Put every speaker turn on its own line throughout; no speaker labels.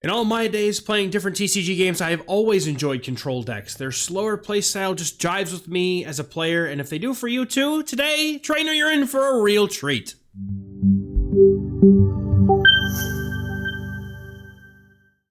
In all my days playing different TCG games, I have always enjoyed control decks. Their slower playstyle just jives with me as a player, and if they do for you too, today, trainer, you're in for a real treat.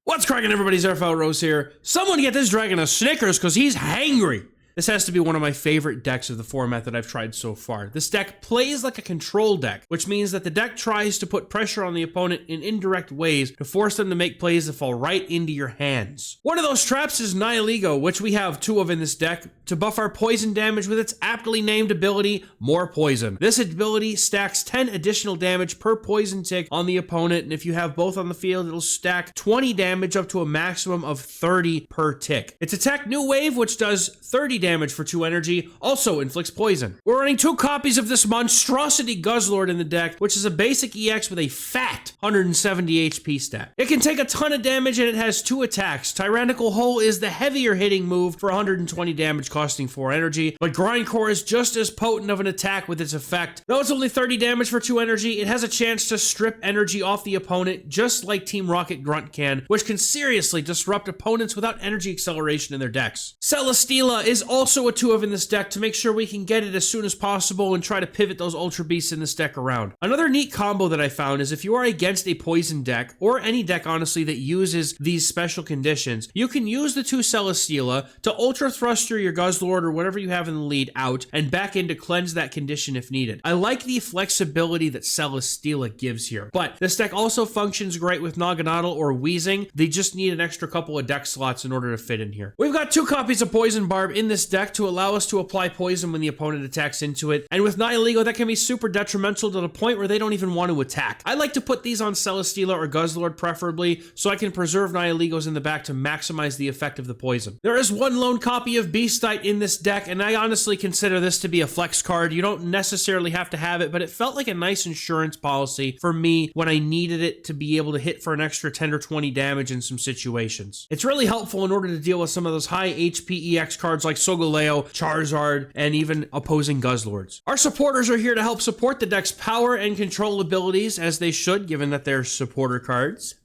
What's cracking, everybody? Zerfel Rose here. Someone get this dragon a Snickers because he's hangry. This has to be one of my favorite decks of the format that I've tried so far. This deck plays like a control deck, which means that the deck tries to put pressure on the opponent in indirect ways to force them to make plays that fall right into your hands. One of those traps is Nihilego, which we have two of in this deck, to buff our poison damage with its aptly named ability, More Poison. This ability stacks 10 additional damage per poison tick on the opponent, and if you have both on the field, it'll stack 20 damage up to a maximum of 30 per tick. Its attack New Wave, which does 30 damage for 2 energy, also inflicts poison. We're running 2 copies of this monstrosity Guzzlord in the deck, which is a basic EX with a fat 170 HP stat. It can take a ton of damage and it has 2 attacks. Tyrannical Hole is the heavier hitting move for 120 damage costing 4 energy, but Grindcore is just as potent of an attack with its effect. Though it's only 30 damage for 2 energy, it has a chance to strip energy off the opponent just like Team Rocket Grunt can, which can seriously disrupt opponents without energy acceleration in their decks. Celesteela is also a 2 of in this deck to make sure we can get it as soon as possible and try to pivot those Ultra Beasts in this deck around. Another neat combo that I found is if you are against a poison deck, or any deck honestly that uses these special conditions, you can use the 2 Celesteela to Ultra Thruster your Guzzlord or whatever you have in the lead out and back in to cleanse that condition if needed. I like the flexibility that Celesteela gives here, but this deck also functions great with Naganadel or Wheezing. They just need an extra couple of deck slots in order to fit in here. We've got 2 copies of Poison Barb in this deck to allow us to apply poison when the opponent attacks into it, and with Nihilego that can be super detrimental to the point where they don't even want to attack. I like to put these on Celesteela or Guzzlord preferably, so I can preserve Nihilegos in the back to maximize the effect of the poison. There is 1 lone copy of Beastite in this deck, and I honestly consider this to be a flex card. You don't necessarily have to have it, but it felt like a nice insurance policy for me when I needed it to be able to hit for an extra 10 or 20 damage in some situations. It's really helpful in order to deal with some of those high HP EX cards like Solgaleo, Charizard, and even opposing Guzzlords. Our supporters are here to help support the deck's power and control abilities, as they should, given that they're supporter cards.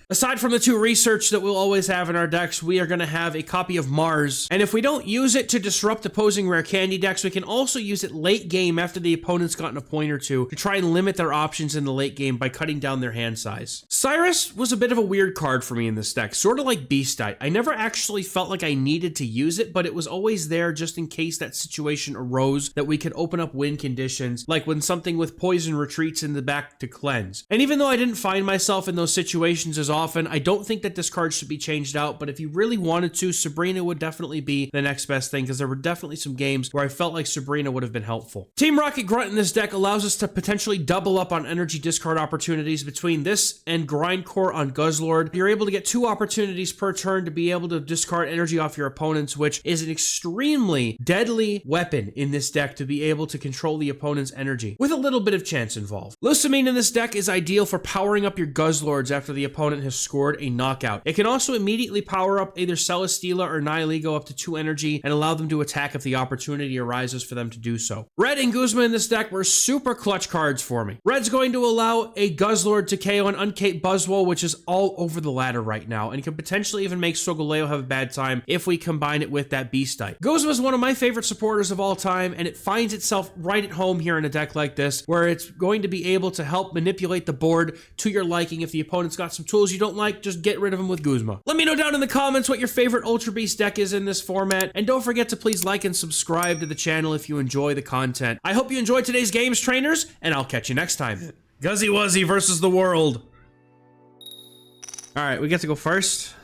Aside from the 2 research that we'll always have in our decks, we are going to have a copy of Mars. And if we don't use it to disrupt opposing rare candy decks, we can also use it late game after the opponent's gotten a point or 2 to try and limit their options in the late game by cutting down their hand size. Cyrus was a bit of a weird card for me in this deck, sort of like Beastite. I never actually felt like I needed to use it, but it was always there just in case that situation arose that we could open up win conditions, like when something with poison retreats in the back to cleanse. And even though I didn't find myself in those situations as often, I don't think that this card should be changed out, but if you really wanted to, Sabrina would definitely be the next best thing, because there were definitely some games where I felt like Sabrina would have been helpful. Team Rocket Grunt in this deck allows us to potentially double up on energy discard opportunities between this and Grindcore on Guzzlord. You're able to get 2 opportunities per turn to be able to discard energy off your opponents, which is an extremely deadly weapon in this deck to be able to control the opponent's energy, with a little bit of chance involved. Lusamine in this deck is ideal for powering up your Guzzlords after the opponent has scored a knockout. It can also immediately power up either Celesteela or Nihilego up to 2 energy and allow them to attack if the opportunity arises for them to do so. Red and Guzma in this deck were super clutch cards for me. Red's going to allow a Guzzlord to KO an Uncaped Buzzwole, which is all over the ladder right now, and can potentially even make Solgaleo have a bad time if we combine it with that Beastite. Guzma is one of my favorite supporters of all time, and it finds itself right at home here in a deck like this, where it's going to be able to help manipulate the board to your liking. If the opponent's got some tools you don't like, just get rid of them with Guzma. Let me know down in the comments what your favorite Ultra Beast deck is in this format, and don't forget to please like and subscribe to the channel if you enjoy the content. I hope you enjoyed today's games, trainers, and I'll catch you next time. Guzzy Wuzzy versus the world. Alright, we get to go first.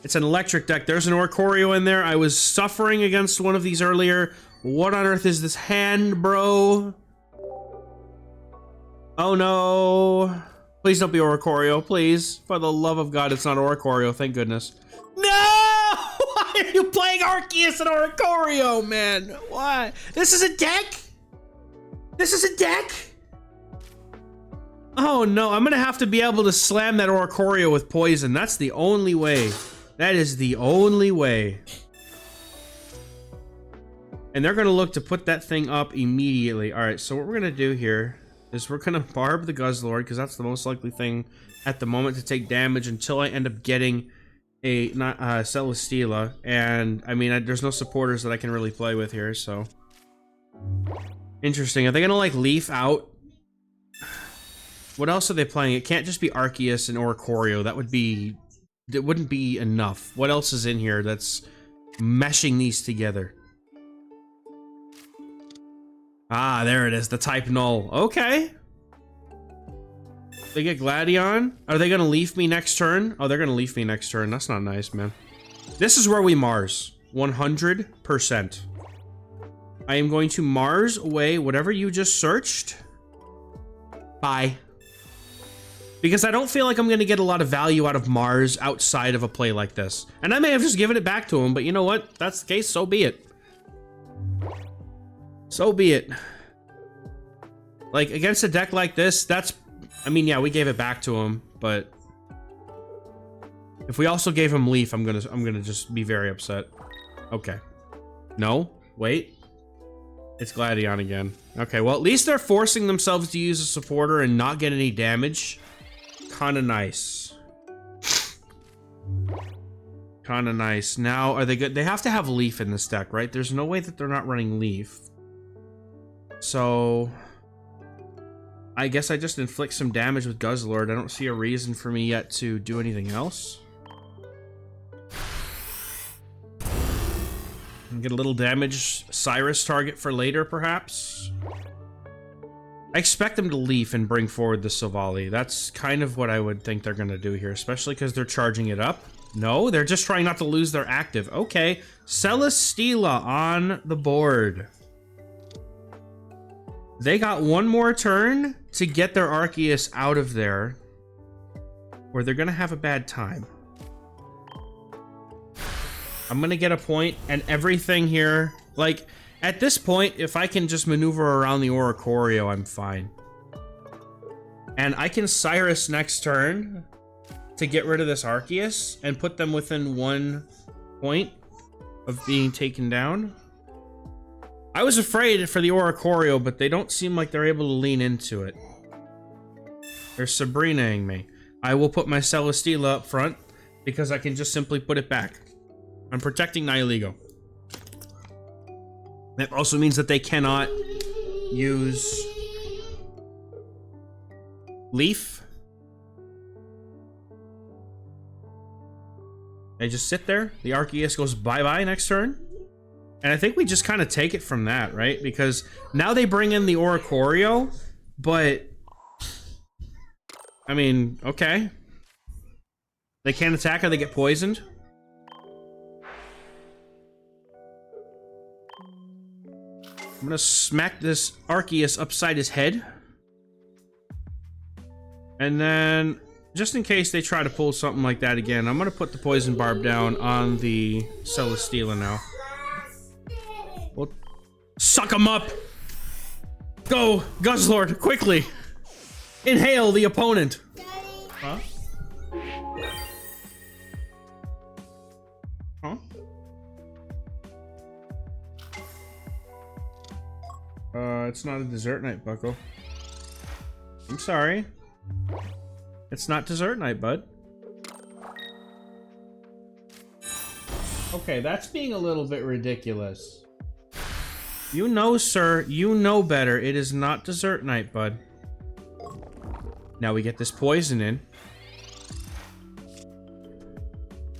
It's an electric deck. There's an Oricorio in there. I was suffering against one of these earlier. What on earth is this hand, bro? Oh no. Please don't be Oricorio, please. For the love of God, it's not Oricorio, thank goodness. No! Why are you playing Arceus and Oricorio, man? Why? This is a deck? This is a deck? Oh no, I'm gonna have to be able to slam that Oricorio with poison. That's the only way. That is the only way. And they're gonna look to put that thing up immediately. All right, so what we're gonna do here is we're gonna barb the Guzzlord, because that's the most likely thing at the moment to take damage until I end up getting a Celesteela. And I mean, there's no supporters that I can really play with here, so. Interesting. Are they gonna like leaf out? What else are they playing? It can't just be Arceus and Oricorio. That wouldn't be enough. What else is in here that's meshing these together? Ah, there it is. The type null. Okay. They get Gladion. Are they gonna leaf me next turn? Oh, they're gonna leaf me next turn. That's not nice, man. This is where we Mars. 100%. I am going to Mars away whatever you just searched. Bye. Because I don't feel like I'm going to get a lot of value out of Mars outside of a play like this. And I may have just given it back to him, but you know what? If that's the case, so be it. So be it. Like, against a deck like this, that's... I mean, yeah, we gave it back to him, but... if we also gave him Leaf, I'm gonna just be very upset. Okay. No? Wait. It's Gladion again. Okay, well, at least they're forcing themselves to use a supporter and not get any damage. Kinda nice. Kinda nice. Now, are they good? They have to have Leaf in this deck, right? There's no way that they're not running Leaf. So... I guess I just inflict some damage with Guzzlord. I don't see a reason for me yet to do anything else. Get a little damage Cyrus target for later, perhaps. I expect them to leaf and bring forward the Silvally. That's kind of what I would think they're gonna do here, especially because they're charging it up. No, they're just trying not to lose their active. Okay, Celesteela on the board. They got one more turn to get their Arceus out of there, or they're gonna have a bad time. I'm gonna get a point, and everything here, like, at this point, if I can just maneuver around the Oricorio, I'm fine. And I can Cyrus next turn to get rid of this Arceus and put them within 1 point of being taken down. I was afraid for the Oricorio, but they don't seem like they're able to lean into it. They're Sabrina-ing me. I will put my Celesteela up front because I can just simply put it back. I'm protecting Nihilego. That also means that they cannot use Leaf. They just sit there. The Arceus goes bye-bye next turn. And I think we just kind of take it from that, right? Because now they bring in the Oricorio, but... I mean, okay. They can't attack or they get poisoned. I'm gonna smack this Arceus upside his head. And then, just in case they try to pull something like that again, I'm gonna put the Poison Barb down on the Celesteela now. We'll suck him up! Go, Guzzlord, quickly! Inhale the opponent! Huh? Huh? It's not a dessert night, Bucko. I'm sorry. It's not dessert night, bud. Okay, that's being a little bit ridiculous. You know, sir, you know better. It is not dessert night, bud. Now we get this poison in.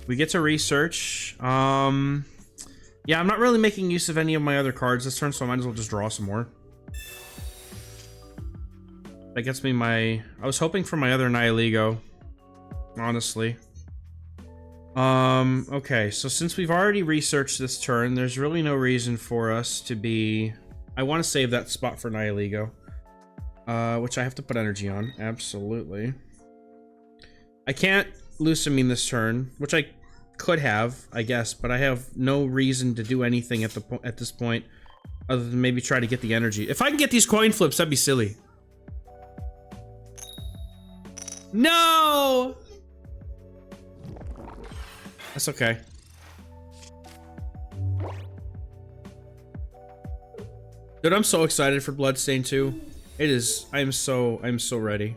We get to research. Yeah, I'm not really making use of any of my other cards this turn, so I might as well just draw some more. That gets me my... I was hoping for my other Nihilego, honestly. Okay, so since we've already researched this turn, there's really no reason for us to be... I want to save that spot for Nihilego, which I have to put energy on, absolutely. I can't Lucamine this turn, which I could have, I guess, but I have no reason to do anything at this point, other than maybe try to get the energy. If I can get these coin flips, that'd be silly. No! That's okay. Dude, I'm so excited for Bloodstain 2. It is. I'm so ready.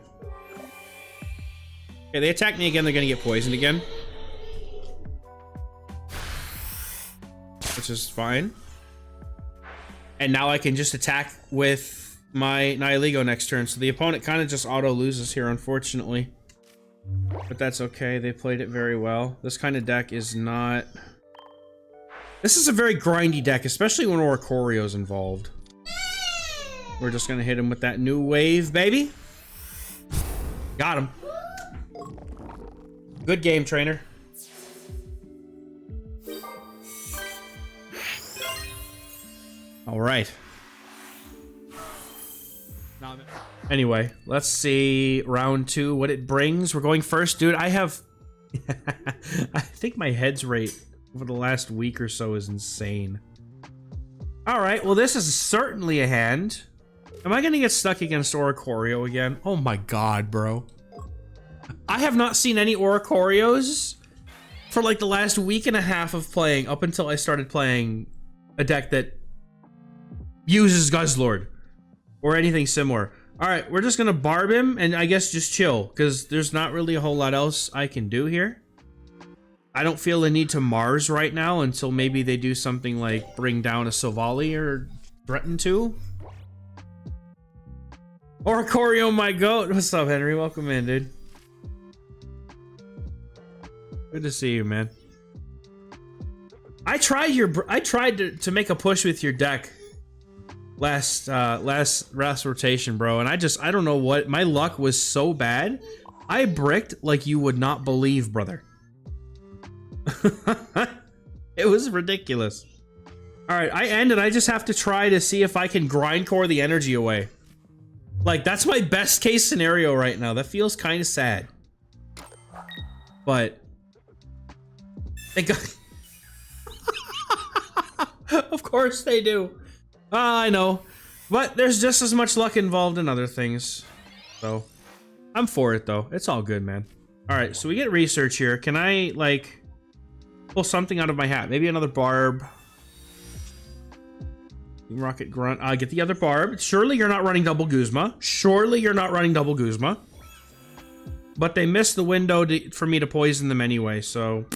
Okay, they attack me again, they're gonna get poisoned again. Which is fine. And now I can just attack with my Nihilego next turn. So the opponent kind of just auto loses here, unfortunately. But that's okay, they played it very well. This kind of deck is not... This is a very grindy deck, especially when Oricorio's involved. We're just gonna hit him with that new wave, baby. Got him. Good game, trainer. All right. Anyway, let's see round 2, what it brings. We're going first, dude. I have... I think my head's rate over the last week or so is insane. All right, well, this is certainly a hand. Am I gonna get stuck against Oricorio again? Oh my god, bro. I have not seen any Oricorios for like the last week and a half of playing, up until I started playing a deck that uses Guzzlord or anything similar. All right, we're just gonna barb him and I guess just chill, because there's not really a whole lot else I can do here. I don't feel the need to Mars right now until maybe they do something like bring down a Silvally or threaten to. Oricorio, my goat. What's up, Henry? Welcome in, dude. Good to see you, man. I tried to make a push with your deck last rotation, bro, and I don't know what, my luck was so bad. I bricked like you would not believe, brother. It was ridiculous. All right, I ended. I just have to try to see if I can grindcore the energy away. Like, that's my best case scenario right now. That feels kind of sad. But they got... Of course they do. I know. But there's just as much luck involved in other things. So, I'm for it, though. It's all good, man. All right, so we get research here. Can I, like, pull something out of my hat? Maybe another barb. Rocket Grunt. Get the other barb. Surely you're not running double Guzma. Surely you're not running double Guzma. But they missed the window for me to poison them anyway, so...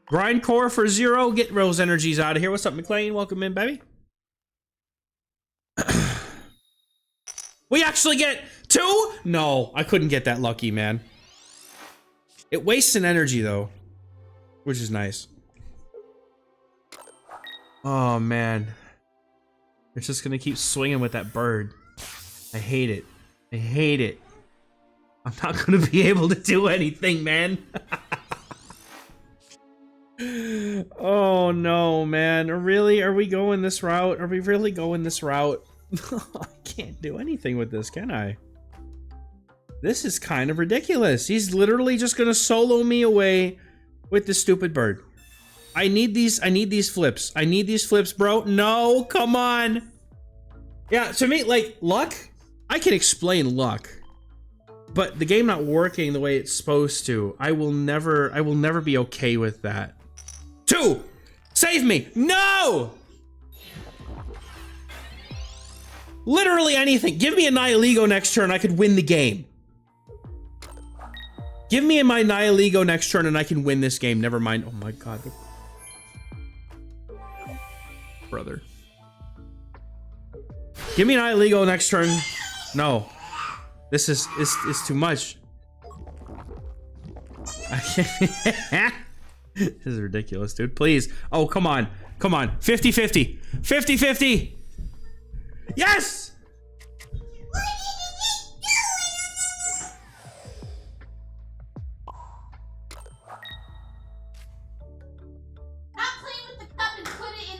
Grindcore for 0. Get Rose Energies out of here. What's up, McLean? Welcome in, baby. We actually get 2? No, I couldn't get that lucky, man. It wastes an energy, though. Which is nice. Oh, man. It's just gonna keep swinging with that bird. I hate it. I hate it. I'm not gonna be able to do anything, man. Oh, no, man. Really? Are we going this route? Are we really going this route? I can't do anything with this, can I? This is kind of ridiculous. He's literally just gonna solo me away with the stupid bird. I need these flips. I need these flips, bro. No, come on. Yeah, to me, like, luck, I can explain luck. But the game not working the way it's supposed to, I will never be okay with that. 2! Save me! No! Literally anything. Give me a Nihilego next turn, I could win the game. Give me my Nihilego next turn and I can win this game. Never mind. Oh my god. Brother. Give me Nihilego next turn. No. This is too much. I can't. This is ridiculous, dude. Please. Oh, come on. Come on. 50-50. 50-50. Yes!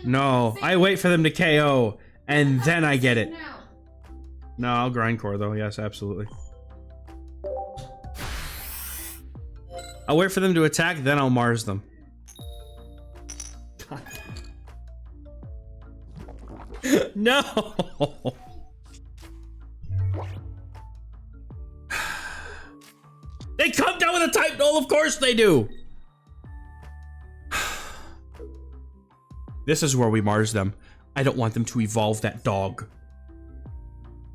No, I wait for them to KO, and then I get it. No, I'll grindcore though. Yes, absolutely. I'll wait for them to attack, then I'll Mars them. No! They come down with a type null, of course they do! This is where we Mars them. I don't want them to evolve that dog.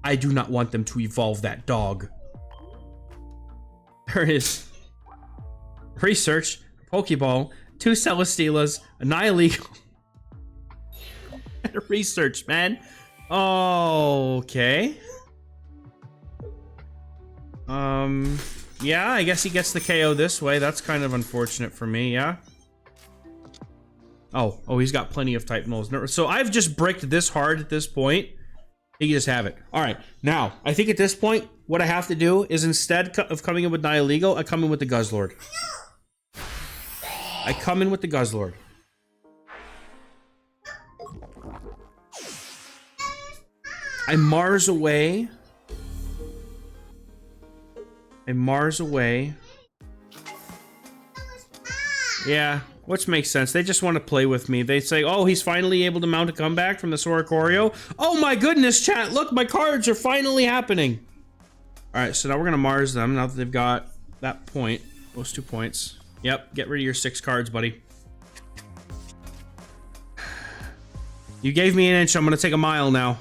I do not want them to evolve that dog. There is Research, Pokeball, 2 Celesteelas, a Nihilego, and a Research, man. Okay. Yeah, I guess he gets the KO this way. That's kind of unfortunate for me, yeah? Oh, he's got plenty of type nulls. So I've just bricked this hard at this point. He can just have it. All right, now, I think at this point, what I have to do is instead of coming in with Nihilego, I come in with the Guzzlord. I come in with the Guzzlord. I Mars away. Yeah, which makes sense. They just want to play with me. They say, oh, he's finally able to mount a comeback from this Oricorio. Oh my goodness, chat. Look, my cards are finally happening. All right, so now we're going to Mars them now that they've got that point. Those 2 points. Yep, get rid of your 6 cards, buddy. You gave me an inch. I'm going to take a mile now.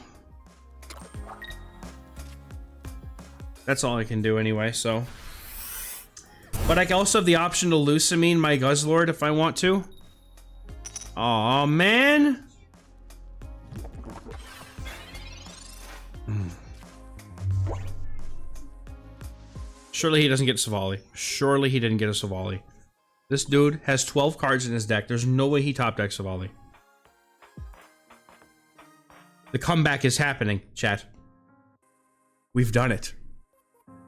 That's all I can do anyway, so. But I also have the option to Lucamine my Guzzlord if I want to. Aw, man. Surely he doesn't get Silvally. Surely he didn't get a Silvally. This dude has 12 cards in his deck. There's no way he top decks Silvally. The comeback is happening, chat. We've done it.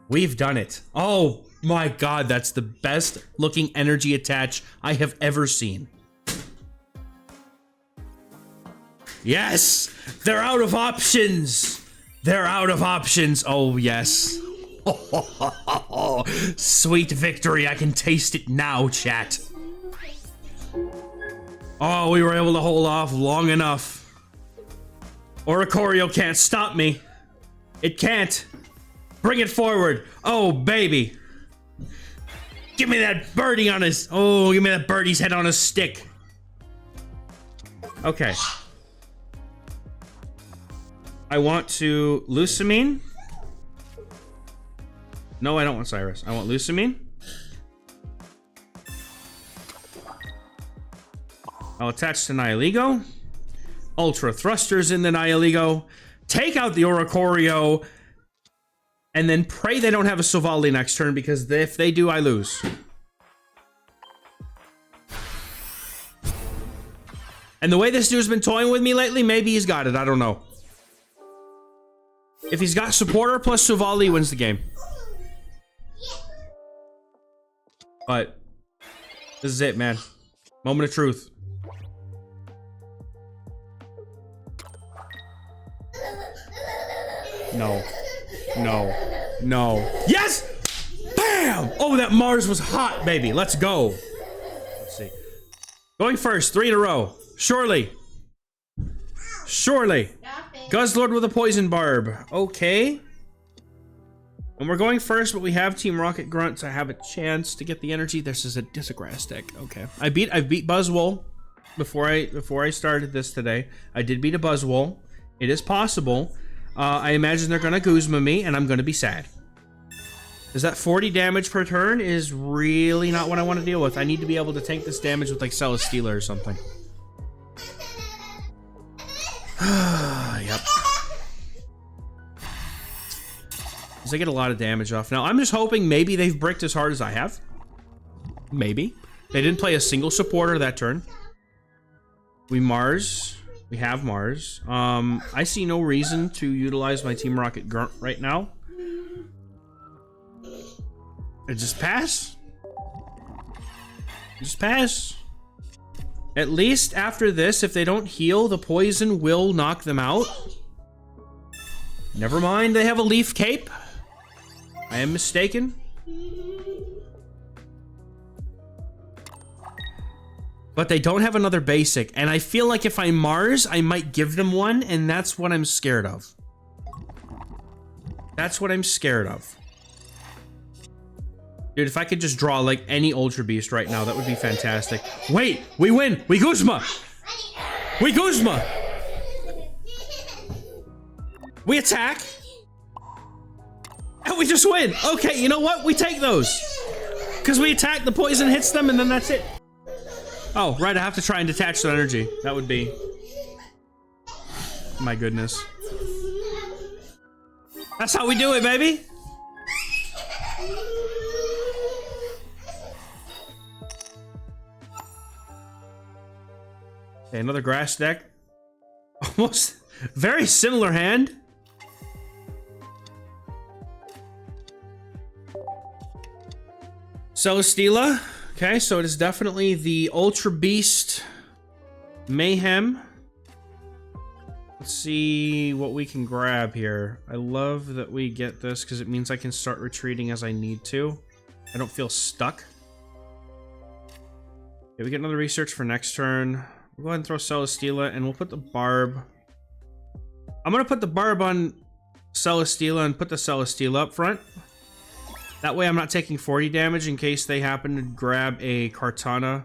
We've done it. Oh my god, that's the best looking energy attach I have ever seen. Yes! They're out of options! They're out of options! Oh yes. Sweet victory, I can taste it now, chat. Oh, we were able to hold off long enough. Oricorio can't stop me. It can't. Bring it forward. Oh, baby. Give me that birdie on his... Oh, give me that birdie's head on a stick. Okay. I want to... Lucamine. No, I don't want Cyrus. I want Lucamine. I'll attach to Nihilego. Ultra Thrusters in the Nihilego. Take out the Oricorio. And then pray they don't have a Silvally next turn, because if they do, I lose. And the way this dude's been toying with me lately, maybe he's got it. I don't know. If he's got Supporter plus Silvally, he wins the game. But this is it, man. Moment of truth. No. No. No. Yes! Bam! Oh, that Mars was hot, baby. Let's go. Let's see. Going first, 3 in a row. Surely. Surely. Guzzlord with a poison barb. Okay. And we're going first, but we have Team Rocket Grunt to have a chance to get the energy. This is a grass deck. Okay. I beat Buzzwole before I started this today. I did beat a Buzzwole. It is possible. I imagine they're gonna Guzma me, and I'm gonna be sad. Is that 40 damage per turn is really not what I want to deal with. I need to be able to tank this damage with like Celesteela or something. Yep. Because I get a lot of damage off. Now, I'm just hoping maybe they've bricked as hard as I have. Maybe. They didn't play a single supporter that turn. We Mars. We have Mars. I see no reason to utilize my Team Rocket Grunt right now. I just pass. Just pass. At least after this, if they don't heal, the poison will knock them out. Never mind, they have a Leaf Cape. I am mistaken. But they don't have another basic, and I feel like if I Mars, I might give them one, and that's what I'm scared of. That's what I'm scared of. Dude, if I could just draw like any Ultra Beast right now, that would be fantastic. Wait, we win! We Guzma! We Guzma! We attack! And we just win! Okay, you know what? We take those! because we attack, the poison hits them, and then that's it. Oh, right, I have to try and detach that energy. That would be... My goodness. That's how we do it, baby! Okay, another grass deck. Almost very similar hand. Celesteela. Okay, so it is definitely the Ultra Beast Mayhem. Let's see what we can grab here. I love that we get this because it means I can start retreating as I need to. I don't feel stuck. Okay, we get another research for next turn. We'll go ahead and throw Celesteela, and we'll put the Barb. I'm going to put the Barb on Celesteela and put the Celesteela up front. That way I'm not taking 40 damage in case they happen to grab a Kartana.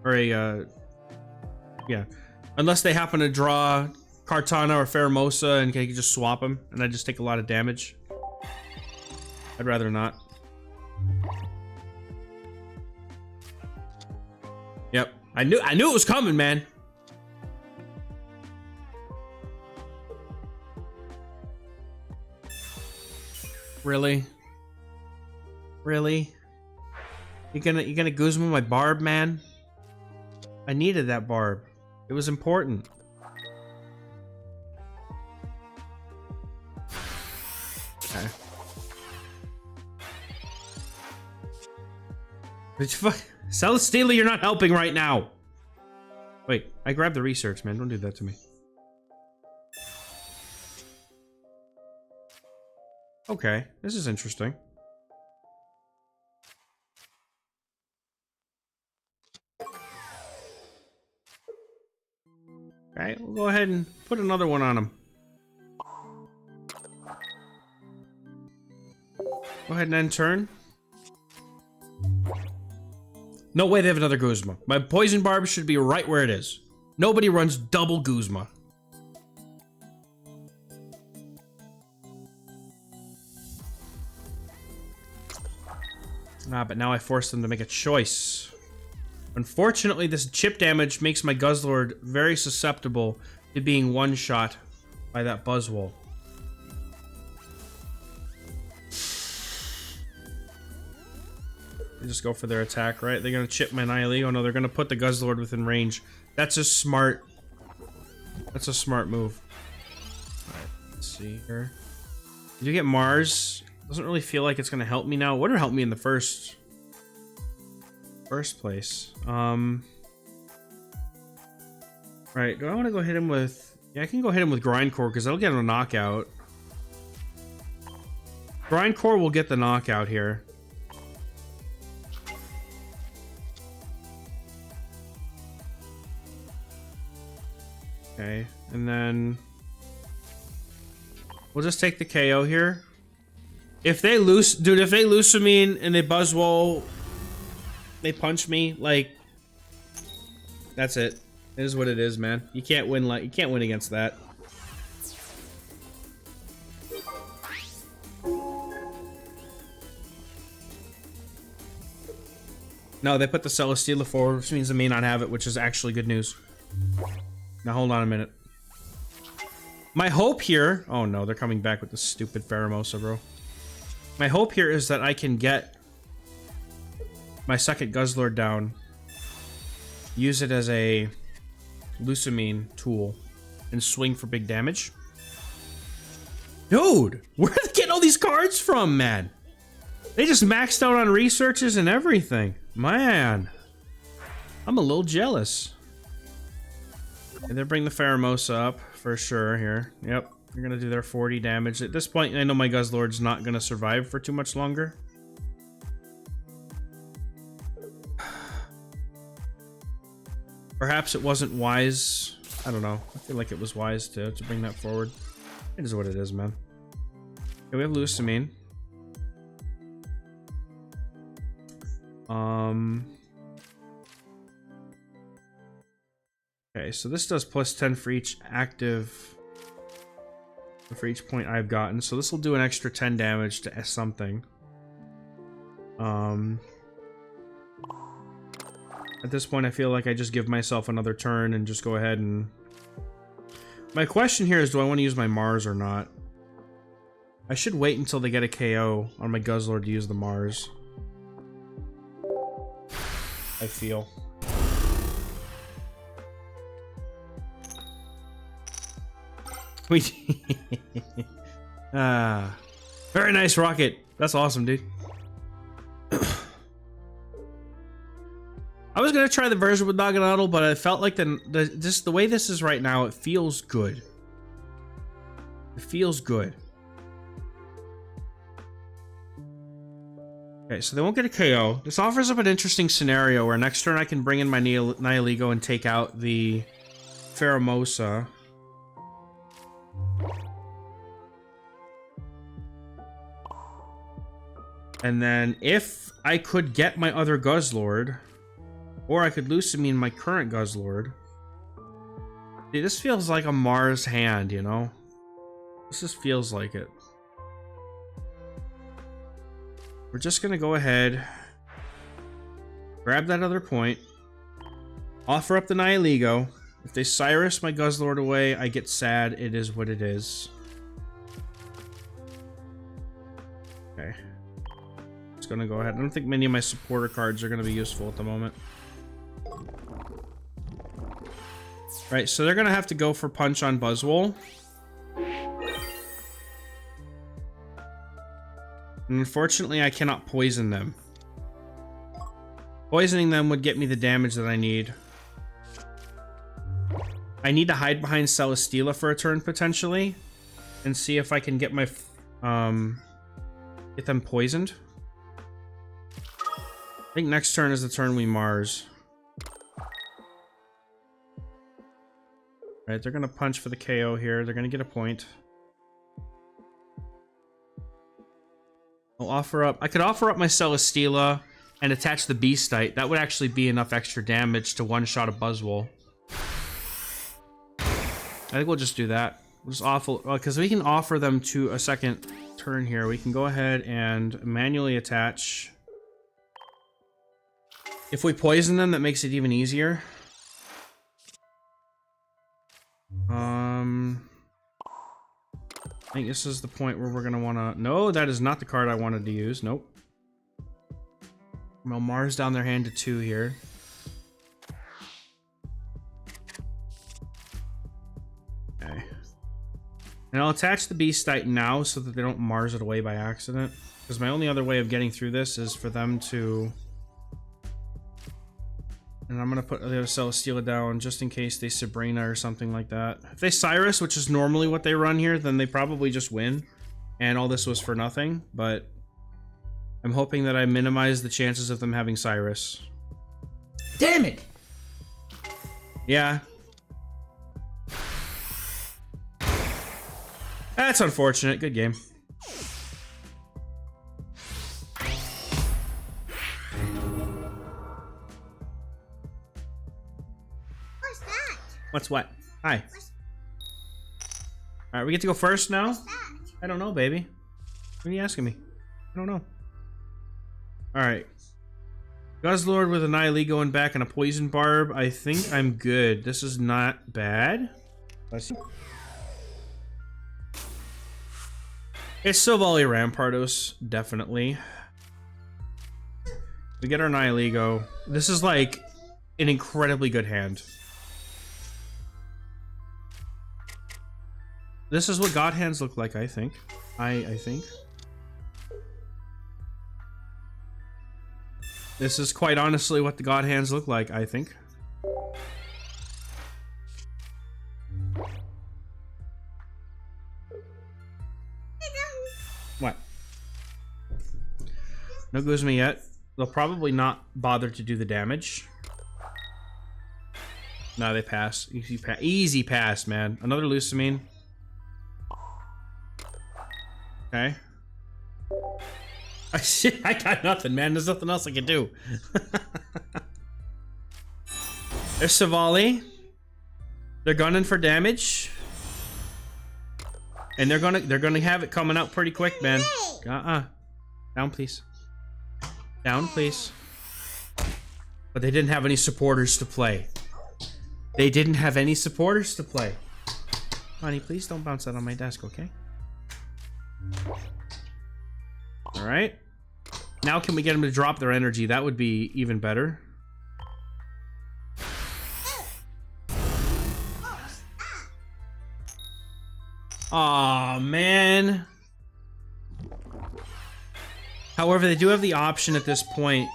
Or a, yeah. Unless they happen to draw Kartana or Pheramosa and can just swap them, and I just take a lot of damage. I'd rather not. Yep. I knew it was coming, man. Really? Really? You gonna Guzma my Barb, man? I needed that Barb. It was important. Okay. Celesteela, you're not helping right now. Wait, I grabbed the research, man. Don't do that to me. Okay, this is interesting. Okay, we'll go ahead and put another one on him. Go ahead and end turn. No way they have another Guzma. My Poison Barb should be right where it is. Nobody runs double Guzma. Ah, but now I force them to make a choice. Unfortunately, this chip damage makes my Guzzlord very susceptible to being one-shot by that Buzzwole. They just go for their attack, right? They're gonna chip my Nihilego. No, they're gonna put the Guzzlord within range. That's a smart... That's a smart move. Alright, let's see here. Did you get Mars? Doesn't really feel like it's gonna help me now. It would have helped me in the first place. Right, do I want to go hit him with... Yeah, I can go hit him with Grindcore because that'll get him a knockout. Grindcore will get the knockout here. Okay, and then we'll just take the KO here. If they lose, dude, if they Lucamine and they Buzzwole, they punch me, like, that's it. It is what it is, man. You can't win, like, you can't win against that. No, they put the Celesteela forward, which means they may not have it, which is actually good news. Now hold on a minute. My hope here... Oh no, they're coming back with the stupid Pheramosa, bro. My hope here is that I can get my second Guzzlord down, use it as a Lucamine tool, and swing for big damage. Dude, where are they getting all these cards from, man? They just maxed out on researches and everything. Man, I'm a little jealous. And they bring the Pheramosa up for sure here. Yep, they're gonna do their 40 damage. At this point, I know my Guzzlord's not gonna survive for too much longer. Perhaps it wasn't wise. I don't know. I feel like it was wise to bring that forward. It is what it is, man. Okay, we have Lucamine. Okay, so this does plus 10 for each active, for each point I've gotten. So this will do an extra 10 damage to something. At this point, I feel like I just give myself another turn and just go ahead and... My question here is, do I want to use my Mars or not? I should wait until they get a KO on my Guzzlord to use the Mars. I feel. Very nice rocket. That's awesome, dude. I was gonna try the version with Naganadel, but I felt like just the way this is right now, it feels good. It feels good. Okay, so they won't get a KO. This offers up an interesting scenario where next turn I can bring in my Nihilego and take out the Pheramosa. And then if I could get my other Guzzlord, or I could Lucamine my current Guzzlord. See, this feels like a Mars hand, you know? This just feels like it. We're just gonna go ahead, grab that other point, offer up the Nihilego. If they Cyrus my Guzzlord away, I get sad. It is what it is. Okay. Just gonna go ahead. I don't think many of my supporter cards are gonna be useful at the moment. Right, so they're gonna have to go for punch on Buzzwole. And unfortunately, I cannot poison them. Poisoning them would get me the damage that I need. I need to hide behind Celesteela for a turn, potentially. And see if I can get my... get them poisoned. I think next turn is the turn we Mars. Right, they're gonna punch for the KO here. They're gonna get a point. I'll offer up... I could offer up my Celesteela and attach the Beastite. That would actually be enough extra damage to one-shot a Buzzwole. I think we'll just do that. We'll just offer... because we can offer them to a second turn here. We can go ahead and manually attach. If we poison them, that makes it even easier. I think this is the point where we're gonna wanna... No, that is not the card I wanted to use. Nope. Well, Mars down their hand to 2 here. Okay. And I'll attach the Beastite now so that they don't Mars it away by accident. Because my only other way of getting through this is for them to... And I'm gonna put the other Celesteela down just in case they Sabrina or something like that. If they Cyrus, which is normally what they run here, then they probably just win. And all this was for nothing, but I'm hoping that I minimize the chances of them having Cyrus.
Damn it!
Yeah. That's unfortunate. Good game.
What's that?
What's what? Hi. Alright, we get to go first now?
What's that?
I don't know, baby. What are you asking me? I don't know. Alright. Guzzlord with a Nihilego in back and a Poison Barb. I think I'm good. This is not bad. Let's see. It's Silvally Rampardos, definitely. We get our Nihilego. This is like an incredibly good hand. This is what God hands look like, I think. I think. This is quite honestly what the God hands look like, I think. What? No Guzma yet. They'll probably not bother to do the damage. No, they pass. Easy pass, man. Another Lucamine. Okay. I got nothing, man. There's nothing else I can do. There's Silvally. They're gunning for damage. And they're gonna have it coming out pretty quick, man. Down, please. Down, please. But they didn't have any supporters to play. They didn't have any supporters to play. Honey, please don't bounce that on my desk, okay? Alright. Now can we get them to drop their energy? That would be even better. Aw, man. However, they do have the option at this point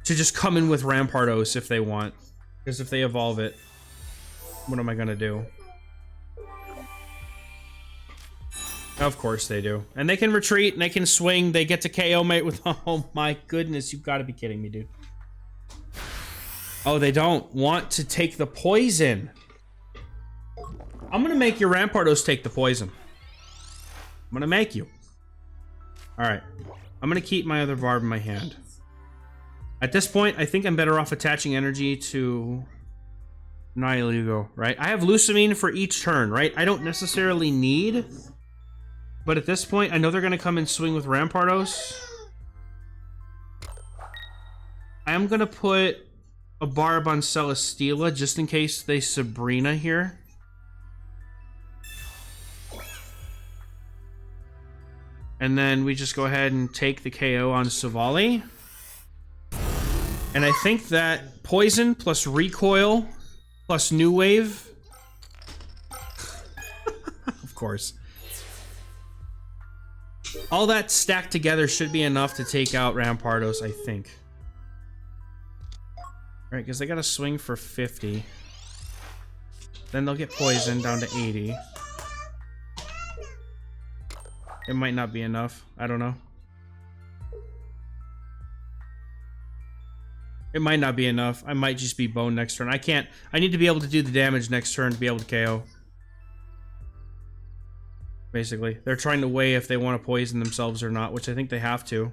to just come in with Rampardos if they want. Because if they evolve it, what am I gonna do? Of course they do. And they can retreat, and they can swing, they get to KO mate with... Oh my goodness, you've gotta be kidding me, dude. Oh, they don't want to take the poison. I'm gonna make your Rampardos take the poison. I'm gonna make you. Alright. I'm gonna keep my other Barb in my hand. At this point, I think I'm better off attaching energy to Nihilego, right? I have Lucamine for each turn, right? I don't necessarily need... But at this point, I know they're gonna come and swing with Rampardos. I am gonna put a Barb on Celesteela just in case they Sabrina here. And then we just go ahead and take the KO on Silvally. And I think that Poison plus Recoil plus New Wave. Of course. All that stacked together should be enough to take out Rampardos, I think. Right, because they gotta swing for 50. Then they'll get Poison down to 80. It might not be enough. I don't know. It might not be enough. I might just be Bone next turn. I can't... I need to be able to do the damage next turn to be able to KO. Basically. They're trying to weigh if they want to poison themselves or not, which I think they have to.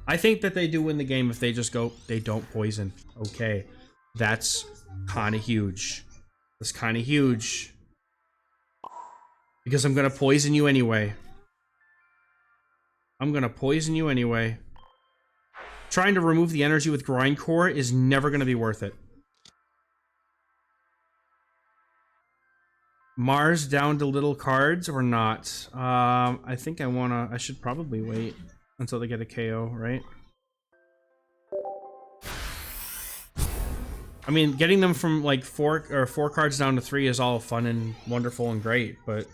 I think that they do win the game if they just go... They don't poison. Okay. That's kind of huge. That's kind of huge. Because I'm gonna poison you anyway. I'm gonna poison you anyway. Trying to remove the energy with Grindcore is never gonna be worth it. Mars down to little cards or not? I think I should probably wait until they get a KO, right? I mean, getting them from like four cards down to 3 is all fun and wonderful and great, but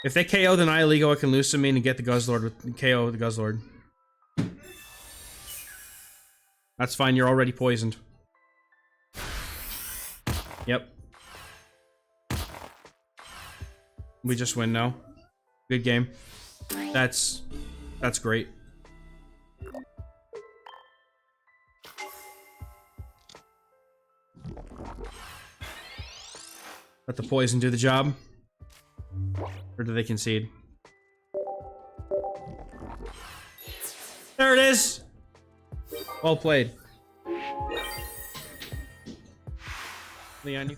if they KO the Nihilego, I can Lucamine and get the Guzzlord with KO the Guzzlord. That's fine, you're already poisoned. Yep. We just win now. Good game. That's great. Let the poison do the job. Or do they concede? There it is! Well played. Leon, you...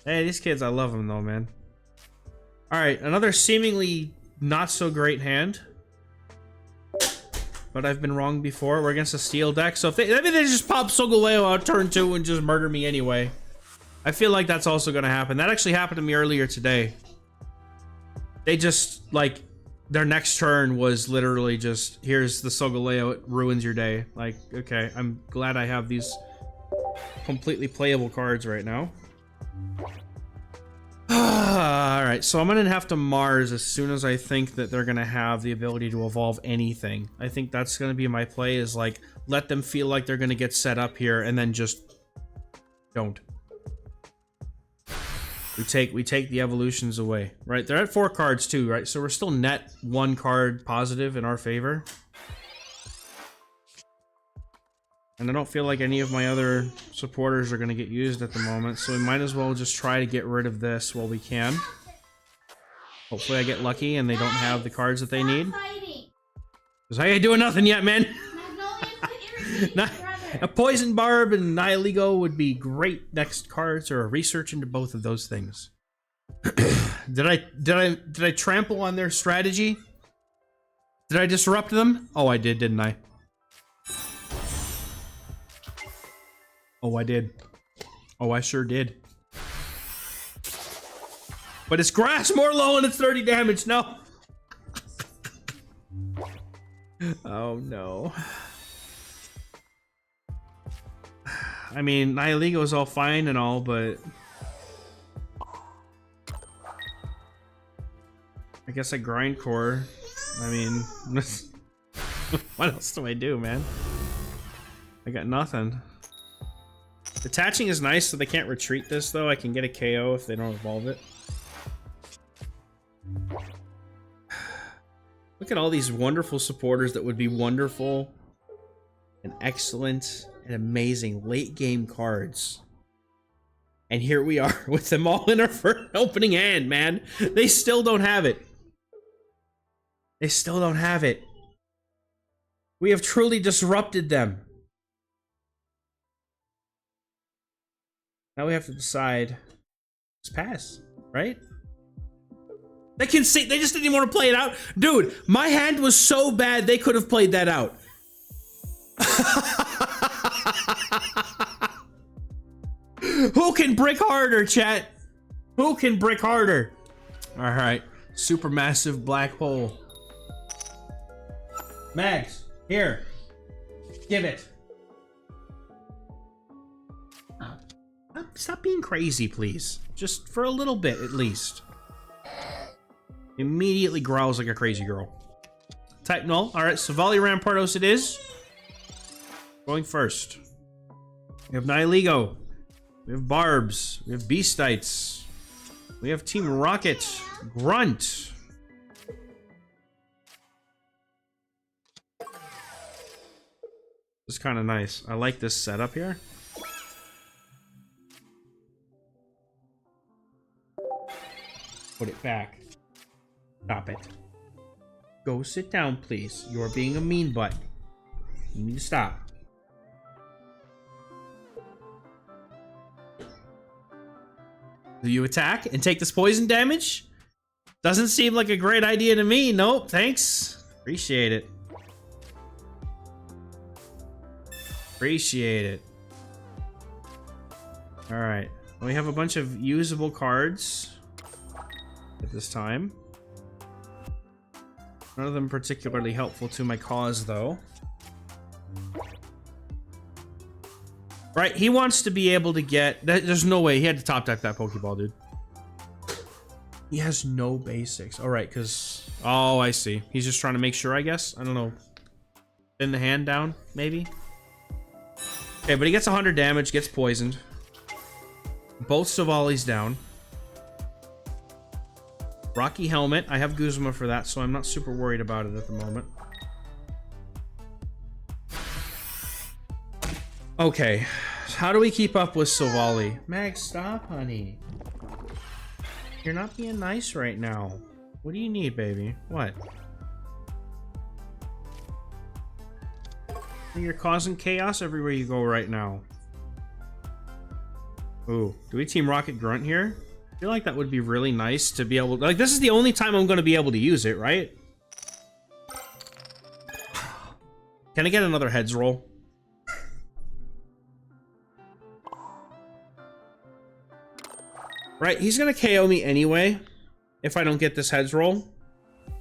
Hey, these kids, I love them though, man. Alright, another seemingly not so great hand. But I've been wrong before. We're against a steel deck, so if they, maybe they just pop Solgaleo out turn 2 and just murder me anyway. I feel like that's also gonna happen. That actually happened to me earlier today. They just, like, their next turn was literally just, here's the Solgaleo, it ruins your day. Like, okay, I'm glad I have these completely playable cards right now. Alright, so I'm gonna have to Mars as soon as I think that they're gonna have the ability to evolve anything. I think that's gonna be my play, is like, let them feel like they're gonna get set up here and then just don't. We take the evolutions away, right? They're at 4 cards too, right? So we're still net 1 card positive in our favor. And I don't feel like any of my other supporters are going to get used at the moment, so we might as well just try to get rid of this while we can. Hopefully I get lucky and they don't have the cards that they need. Because I ain't doing nothing yet, man. A Poison Barb and Nihilego would be great next cards, or a research into both of those things. Did I trample on their strategy? Did I disrupt them? Oh, I did, didn't I? Oh, I did. Oh, I sure did. But it's grass, more low, and it's 30 damage. No. Oh, no. I mean, Nihilego is all fine and all, but... I guess I grind core. I mean... what else do I do, man? I got nothing. Attaching is nice, so they can't retreat this, though. I can get a KO if they don't evolve it. Look at all these wonderful supporters that would be wonderful and excellent and amazing late game cards. And here we are with them all in our first opening hand, man. They still don't have it. They still don't have it. We have truly disrupted them. Now we have to decide. Just pass, right? They can see. They just didn't even want to play it out. Dude, my hand was so bad they could have played that out. Who can brick harder, chat? Who can brick harder? All right, supermassive black hole. Mags, here. Give it. Stop being crazy, please. Just for a little bit, at least. Immediately growls like a crazy girl. Type null. Alright, Silvally Rampardos it is. Going first. We have Nihilego. We have Barbs. We have Beastites. We have Team Rocket. Grunt. This is kind of nice. I like this setup here. Put it back. Stop it. Go sit down, please. You're being a mean butt. You need to stop. Do you attack and take this poison damage? Doesn't seem like a great idea to me. Nope, thanks. Appreciate it. Appreciate it. Alright. We have a bunch of usable cards at this time. None of them particularly helpful to my cause, though. Right, he wants to be able to get... There's no way. He had to top deck that Pokeball, dude. He has no basics. Alright, because... Oh, I see. He's just trying to make sure, I guess. I don't know. Pin the hand down, maybe? Okay, but he gets 100 damage, gets poisoned. Both Silvally's down. Rocky Helmet. I have Guzma for that, so I'm not super worried about it at the moment. Okay. How do we keep up with Silvally? Mag, stop, honey. You're not being nice right now. What do you need, baby? What? You're causing chaos everywhere you go right now. Ooh. Do we Team Rocket Grunt here? I feel like that would be really nice to be able to... Like, this is the only time I'm going to be able to use it, right? Can I get another heads roll? Right, he's going to KO me anyway if I don't get this heads roll.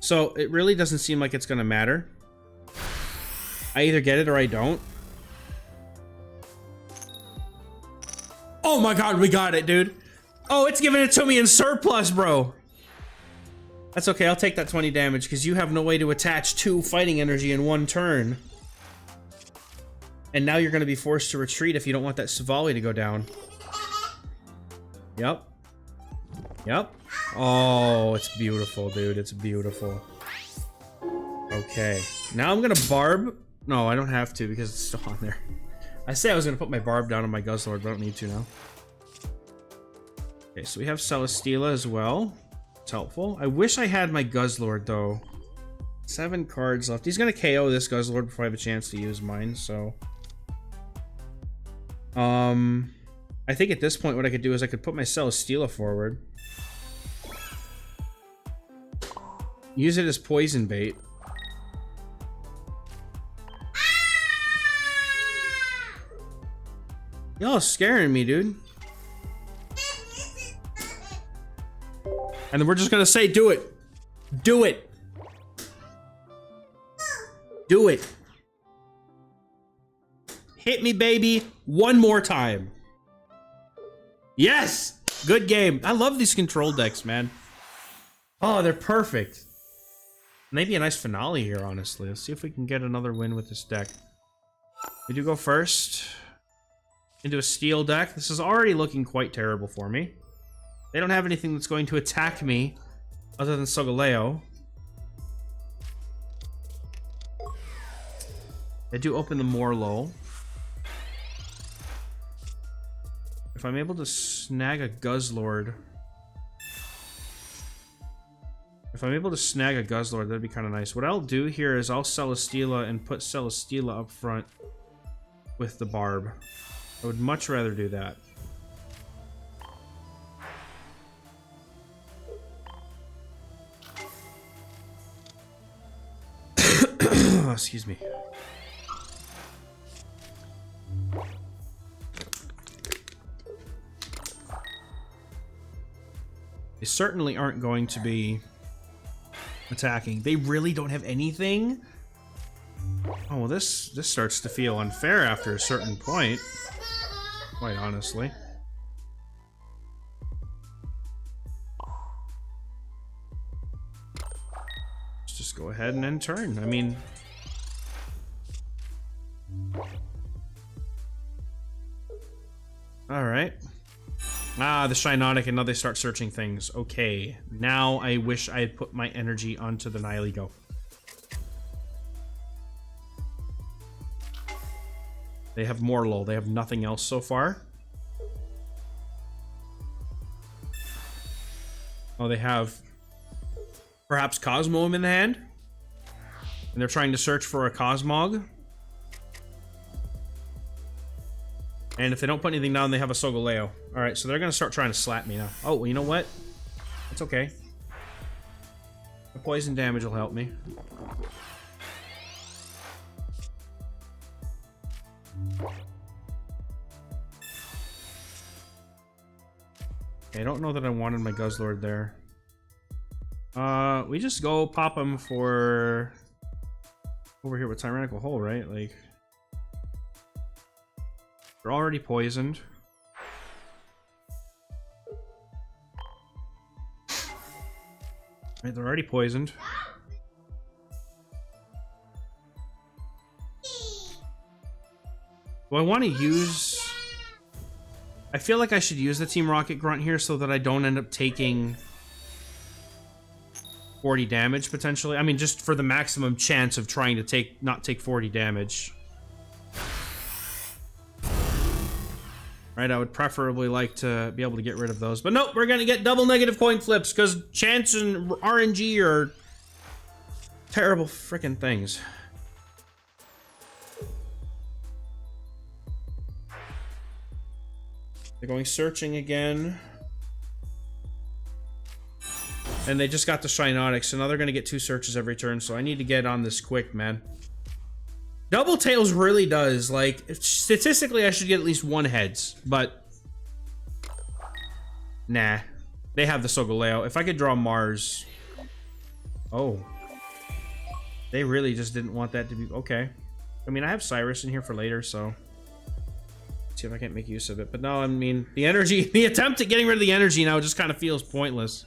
So, it really doesn't seem like it's going to matter. I either get it or I don't. Oh my god, we got it, dude. Oh, it's giving it to me in surplus, bro. That's okay, I'll take that 20 damage because you have no way to attach 2 fighting energy in 1 turn. And now you're going to be forced to retreat if you don't want that Silvally to go down. Yep. Yep. Oh, it's beautiful, dude. It's beautiful. Okay. Now I'm going to Barb. No, I don't have to because it's still on there. I say I was going to put my Barb down on my Guzzlord, but I don't need to now. Okay, so we have Celesteela as well. It's helpful. I wish I had my Guzzlord, though. 7 cards left. He's going to KO this Guzzlord before I have a chance to use mine, so... I think at this point what I could do is I could put my Celesteela forward. Use it as poison bait. Y'all scaring me, dude. And then we're just gonna say, do it. Do it. Do it. Hit me, baby, one more time. Yes! Good game. I love these control decks, man. Oh, they're perfect. Maybe a nice finale here, honestly. Let's see if we can get another win with this deck. We do go first into a steel deck. This is already looking quite terrible for me. They don't have anything that's going to attack me other than Solgaleo. I do open the Morlo. If I'm able to snag a Guzzlord... If I'm able to snag a Guzzlord, that'd be kind of nice. What I'll do here is I'll Celesteela and put Celesteela up front with the Barb. I would much rather do that. Excuse me. They certainly aren't going to be attacking. They really don't have anything? Oh, well, this starts to feel unfair after a certain point. Quite honestly. Let's just go ahead and end turn. I mean... Alright. Ah, the Shiinotic, and now they start searching things. Okay, now I wish I had put my energy onto the Nihilego. They have Morlo. They have nothing else so far. Oh, they have perhaps Cosmoem in the hand? And they're trying to search for a Cosmog. And if they don't put anything down, they have a Solgaleo. Alright, so they're going to start trying to slap me now. Oh, well, you know what? It's okay. The poison damage will help me. Okay, I don't know that I wanted my Guzzlord there. We just go pop him for... over here with Tyrannical Hole, right? Like... They're already poisoned. Right, they're already poisoned. Do I want to use... I feel like I should use the Team Rocket Grunt here so that I don't end up taking 40 damage, potentially. I mean, just for the maximum chance of trying to not take 40 damage. Right, I would preferably like to be able to get rid of those. But nope, we're going to get double negative coin flips because chance and RNG are terrible freaking things. They're going searching again. And they just got the Shiinotic, so now they're going to get 2 searches every turn, so I need to get on this quick, man. Double Tails really does, like, statistically I should get at least 1 heads, but... Nah. They have the Solgaleo. If I could draw Mars... Oh. They really just didn't want that to be... Okay. I mean, I have Cyrus in here for later, so... Let's see if I can't make use of it. But no, I mean, the energy... The attempt at getting rid of the energy now just kind of feels pointless.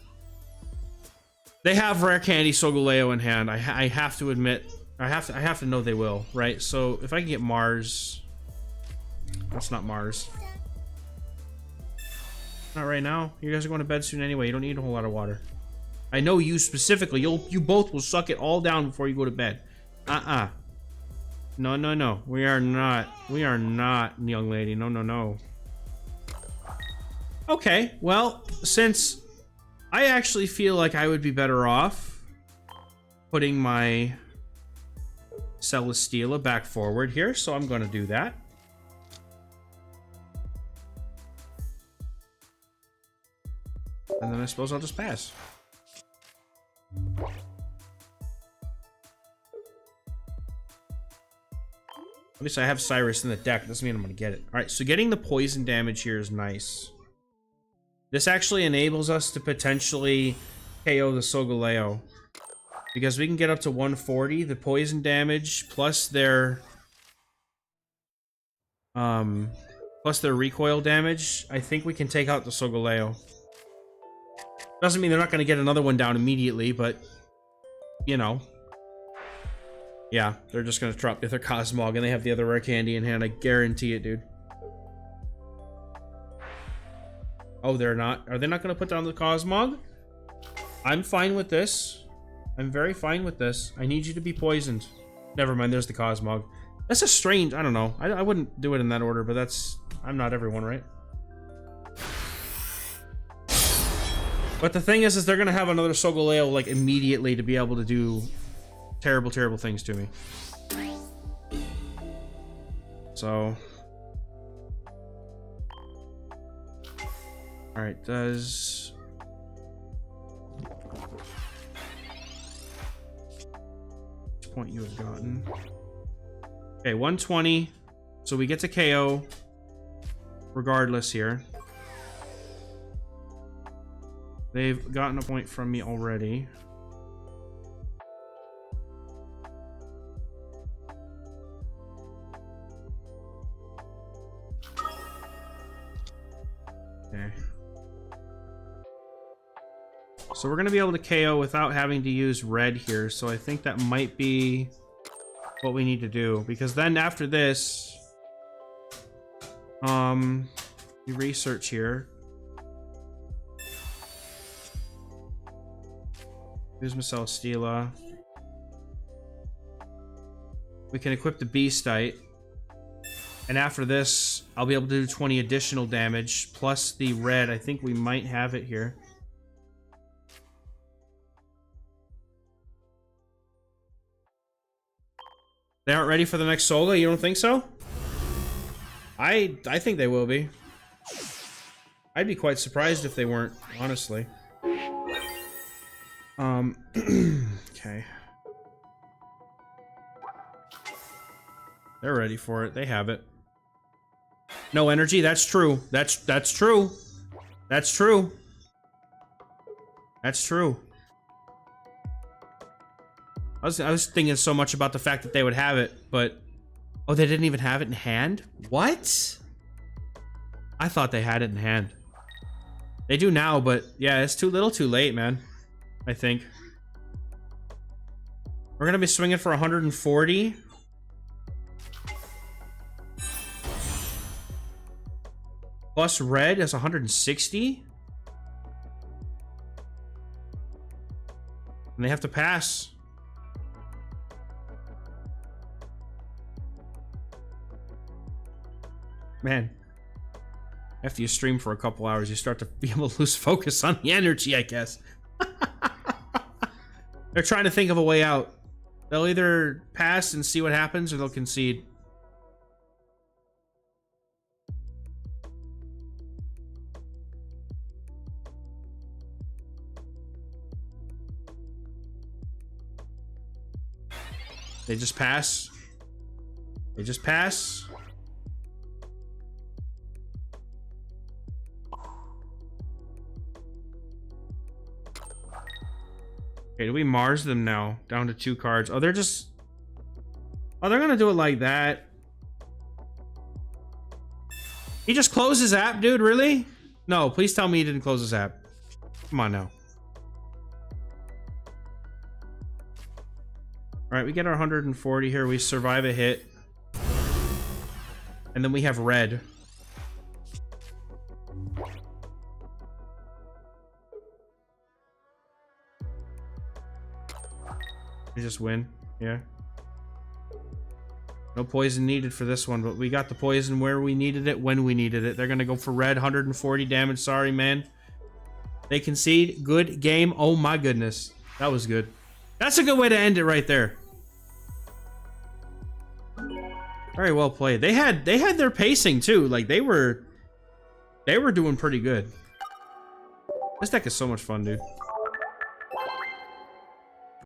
They have Rare Candy Solgaleo in hand. I have to admit... I have to know they will, right? So if I can get Mars, that's not Mars. Not right now. You guys are going to bed soon anyway. You don't need a whole lot of water. I know you specifically. You both will suck it all down before you go to bed. No, no, no. We are not. We are not, young lady. No, no, no. Okay. Well, since I actually feel like I would be better off putting my Celesteela back forward here, so I'm going to do that. And then I suppose I'll just pass. At least I have Cyrus in the deck. Doesn't mean I'm going to get it. Alright, so getting the poison damage here is nice. This actually enables us to potentially KO the Solgaleo. Because we can get up to 140. The poison damage plus their recoil damage. I think we can take out the Solgaleo. Doesn't mean they're not going to get another one down immediately, but you know. Yeah, they're just going to drop their Cosmog and they have the other rare candy in hand. I guarantee it, dude. Oh, they're not. Are they not going to put down the Cosmog? I'm fine with this. I'm very fine with this. I need you to be poisoned. Never mind, there's the Cosmog. That's a strange, I don't know. I wouldn't do it in that order, but that's... I'm not everyone, right? But the thing is they're going to have another Solgaleo, like, immediately to be able to do terrible, terrible things to me. So... Alright, does... Which point you have gotten? Okay, 120. So we get to KO regardless here. They've gotten a point from me already. Okay. So we're going to be able to KO without having to use red here. So I think that might be what we need to do. Because then after this... you research here. Here's Celesteela. We can equip the Beastite. And after this, I'll be able to do 20 additional damage. Plus the red. I think we might have it here. They aren't ready for the next Solga? You don't think so? I think they will be. I'd be quite surprised if they weren't, honestly. Okay. They're ready for it. They have it. No energy. That's true. That's true. That's true. That's true. I was thinking so much about the fact that they would have it, but... Oh, they didn't even have it in hand? What? I thought they had it in hand. They do now, but yeah, it's too little too late, man. I think. We're gonna be swinging for 140. Plus red is 160. And they have to pass. Man, after you stream for a couple hours, you start to be able to lose focus on the energy, I guess. They're trying to think of a way out. They'll either pass and see what happens, or they'll concede. They just pass. They just pass. Okay, do we Mars them now? Down to 2 cards. Oh, they're just... Oh, they're gonna do it like that. He just closed his app, dude? Really? No, please tell me he didn't close his app. Come on now. Alright, we get our 140 here. We survive a hit. And then we have red. We just win. Yeah. No poison needed for this one, but we got the poison where we needed it, when we needed it. They're gonna go for red, 140 damage. Sorry, man. They concede. Good game. Oh my goodness. That was good. That's a good way to end it right there. Very well played. They had their pacing too. Like they were doing pretty good. This deck is so much fun, dude.